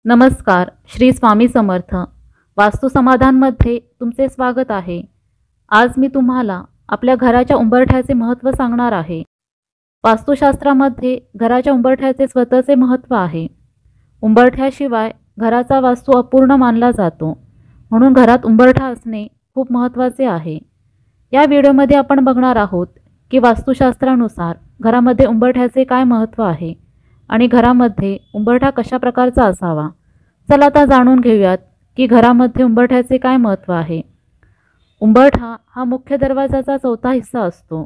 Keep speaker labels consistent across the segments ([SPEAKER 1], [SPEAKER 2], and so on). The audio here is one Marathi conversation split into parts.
[SPEAKER 1] नमस्कार. श्री स्वामी समर्थ. वास्तु समाधानमध्ये तुमचे स्वागत आहे. आज मी तुम्हाला आपल्या घराच्या उंबरठ्याचे महत्त्व सांगणार आहे. वास्तुशास्त्रामध्ये घराच्या उंबरठ्याचे स्वतःचे महत्त्व आहे. उंबरठ्याशिवाय घराचा वास्तू अपूर्ण मानला जातो. म्हणून घरात उंबरठा असणे खूप महत्त्वाचे आहे. या व्हिडिओमध्ये आपण बघणार आहोत की वास्तुशास्त्रानुसार घरामध्ये उंबरठ्याचे काय महत्त्व आहे आणि घरामध्ये उंबरठा कशा प्रकारचा असावा. चला आता जाणून घेऊयात की घरामध्ये उंबरठ्याचे काय महत्त्व आहे. उंबरठा हा मुख्य दरवाजाचा चौथा हिस्सा असतो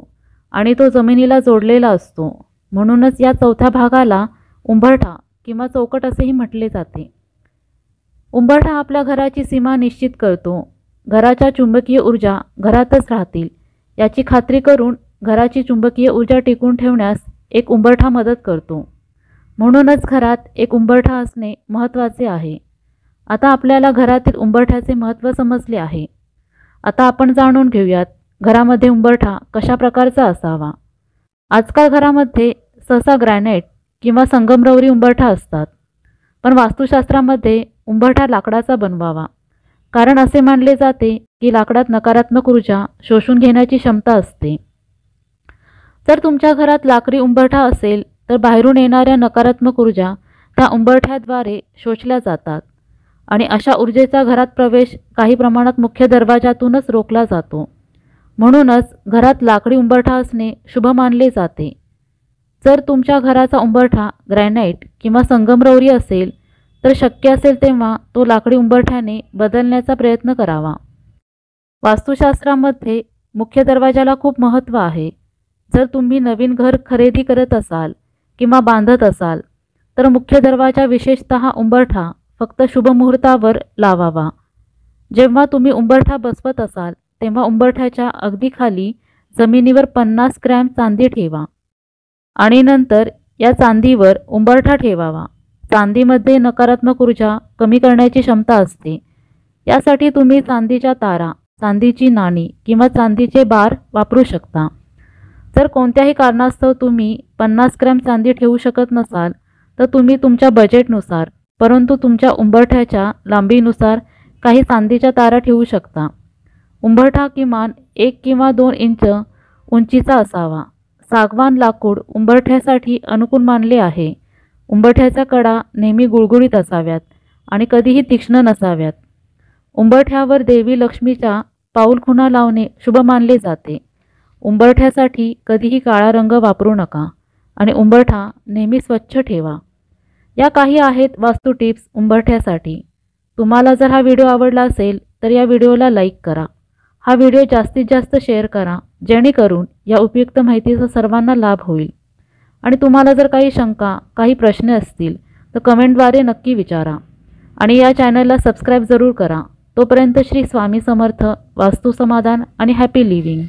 [SPEAKER 1] आणि तो जमिनीला जोडलेला असतो. म्हणूनच या चौथ्या भागाला उंबरठा किंवा चौकट असेही म्हटले जाते. उंबरठा आपल्या घराची सीमा निश्चित करतो. घराच्या चुंबकीय ऊर्जा घरातच राहतील याची खात्री करून घराची चुंबकीय ऊर्जा टिकून ठेवण्यास एक उंबरठा मदत करतो. म्हणूनच घरात एक उंबरठा असणे महत्त्वाचे आहे. आता आपल्याला घरातील उंबरठ्याचे महत्त्व समजले आहे. आता आपण जाणून घेऊयात घरामध्ये उंबरठा कशा प्रकारचा असावा. आजकाल घरामध्ये सहसा ग्रॅनाइट किंवा संगमरवरी उंबरठा असतात. पण वास्तुशास्त्रामध्ये उंबरठा लाकडाचा बनवावा. कारण असे मानले जाते की लाकडात नकारात्मक ऊर्जा शोषून घेण्याची क्षमता असते. जर तुमच्या घरात लाकडी उंबरठा असेल तर बाहेरून येणाऱ्या नकारात्मक ऊर्जा त्या उंबरठ्याद्वारे शोषल्या जातात आणि अशा ऊर्जेचा घरात प्रवेश काही प्रमाणात मुख्य दरवाजातूनच रोखला जातो. म्हणूनच घरात लाकडी उंबरठा असणे शुभ मानले जाते. जर तुमच्या घराचा उंबरठा ग्रॅनाइट किंवा संगमरवरी असेल तर शक्य असेल तेव्हा तो लाकडी उंबरठ्याने बदलण्याचा प्रयत्न करावा. वास्तुशास्त्रामध्ये मुख्य दरवाजाला खूप महत्त्व आहे. जर तुम्ही नवीन घर खरेदी करत असाल किंवा बांधत असाल तर मुख्य दरवाजा विशेषतः उंबरठा फक्त शुभ मुहूर्तावर लावावा. जेव्हा तुम्ही उंबरठा बसवत असाल तेव्हा उंबरठ्याच्या अगदी खाली जमिनीवर 50 ग्रॅम चांदी ठेवा आणि नंतर या चांदीवर उंबरठा ठेवावा. चांदीमध्ये नकारात्मक ऊर्जा कमी करण्याची क्षमता असते. यासाठी तुम्ही चांदीच्या तारा, चांदीची नाणी किंवा चांदीचे बार वापरू शकता. जर कोणत्याही कारणास्तव तुम्ही 50 ग्रॅम चांदी ठेवू शकत नसाल तर तुम्ही तुमच्या बजेटनुसार परंतु तुमच्या उंबरठ्याच्या लांबीनुसार काही चांदीच्या तारा ठेवू शकता. उंबरठा किमान 1 किंवा 2 इंच उंचीचा असावा. सागवान लाकूड उंबरठ्यासाठी अनुकूल मानले आहे. उंबरठ्याच्या कडा नेहमी गुळगुळीत असाव्यात आणि कधीही तीक्ष्ण नसाव्यात. उंबरठ्यावर देवी लक्ष्मीच्या पाऊलखुणा लावणे शुभ मानले जाते. उंबरठ्यासाठी कधीही काळा रंग वापरू नका आणि उंबरठा नेहमी स्वच्छ ठेवा. या काही आहेत वास्तू टिप्स उंबरठ्यासाठी. तुम्हाला जर हा व्हिडिओ आवडला असेल तर या व्हिडिओला लाईक करा. हा व्हिडिओ जास्तीत जास्त शेअर करा जेणेकरून या उपयुक्त माहितीचा सर्वांना लाभ होईल. आणि तुम्हाला जर काही शंका, काही प्रश्न असतील तर कमेंटद्वारे नक्की विचारा. आणि या चॅनलला सबस्क्राईब जरूर करा. तोपर्यंत श्री स्वामी समर्थ. वास्तु समाधान आणि हॅपी लिव्हिंग.